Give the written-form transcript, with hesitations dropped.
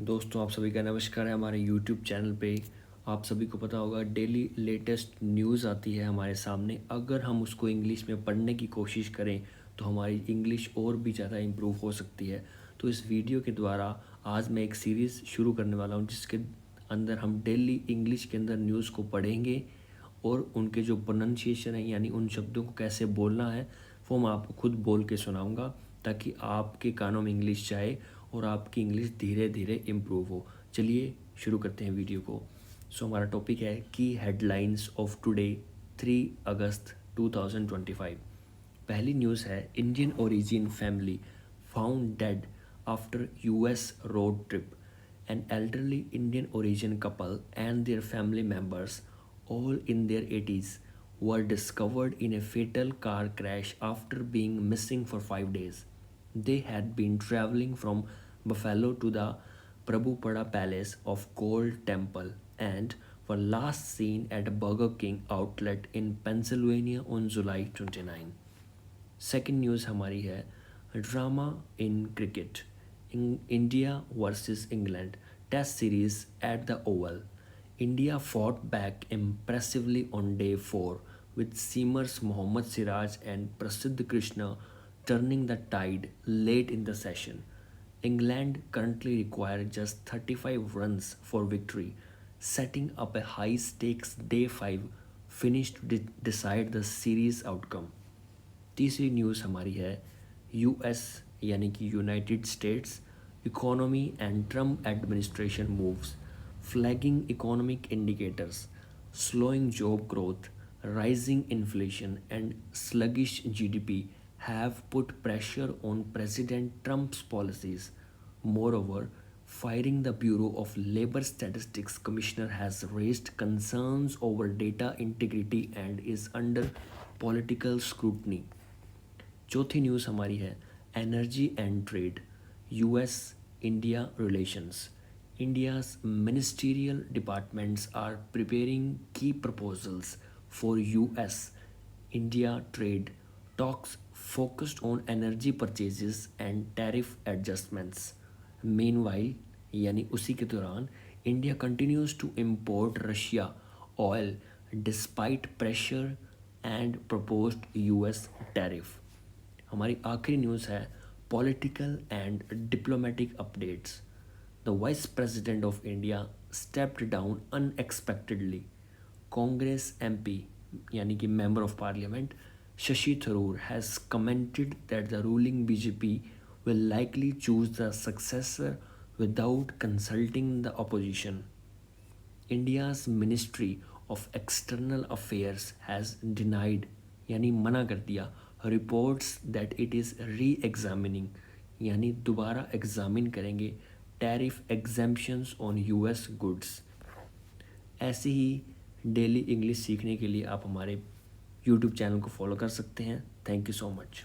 दोस्तों, आप सभी का नमस्कार है हमारे यूट्यूब चैनल पे। आप सभी को पता होगा डेली लेटेस्ट न्यूज़ आती है हमारे सामने। अगर हम उसको इंग्लिश में पढ़ने की कोशिश करें तो हमारी इंग्लिश और भी ज़्यादा इम्प्रूव हो सकती है। तो इस वीडियो के द्वारा आज मैं एक सीरीज़ शुरू करने वाला हूँ जिसके अंदर हम डेली इंग्लिश के अंदर न्यूज़ को पढ़ेंगे और उनके जो प्रोनंसिएशन है यानी उन शब्दों को कैसे बोलना है वो मैं आपको खुद बोल के सुनाऊंगा, ताकि आपके कानों में इंग्लिश जाए और आपकी इंग्लिश धीरे धीरे इम्प्रूव हो। चलिए शुरू करते हैं वीडियो को। हमारा टॉपिक है की हेडलाइंस ऑफ टुडे 3 अगस्त 2025। पहली न्यूज़ है, Indian origin family found dead after US road trip. An elderly Indian origin couple and their family members, all in their 80s, were discovered in a fatal car crash after being missing for 5 days. They had been traveling from Buffalo to the Prabhupada Palace of Gold Temple and were last seen at a Burger King outlet in Pennsylvania on July 29. Second news हमारी है, drama in cricket, India versus England test series at the Oval. India fought back impressively on day 4 with seamers Mohammad Siraj and Prasidh Krishna turning the tide late in the session. England currently require just 35 runs for victory, setting up a high stakes day 5 finish to decide the series outcome. तीसरी news हमारी है, US यानी कि United states economy and Trump administration moves flagging economic indicators, slowing job growth, rising inflation and sluggish GDP have put pressure on President Trump's policies. Moreover, firing the Bureau of Labor Statistics Commissioner has raised concerns over data integrity and is under political scrutiny. चौथी news हमारी है, energy and trade, US India relations. India's ministerial departments are preparing key proposals for US India trade talks focused on energy purchases and tariff adjustments. Meanwhile, यानी उसी के दौरान, India continues to import Russia oil despite pressure and proposed US tariff. हमारी आखिरी news है, political and diplomatic updates. The vice president of India stepped down unexpectedly. Congress MP यानी कि member of parliament Shashi Tharoor has commented that the ruling BJP will likely choose the successor without consulting the opposition. India's Ministry of External Affairs has denied यानी मना कर दिया reports that it is री examining यानी दोबारा examine करेंगे tariff exemptions on US goods. ऐसे ही daily English सीखने के लिए आप हमारे यूट्यूब चैनल को फॉलो कर सकते हैं। Thank you so much.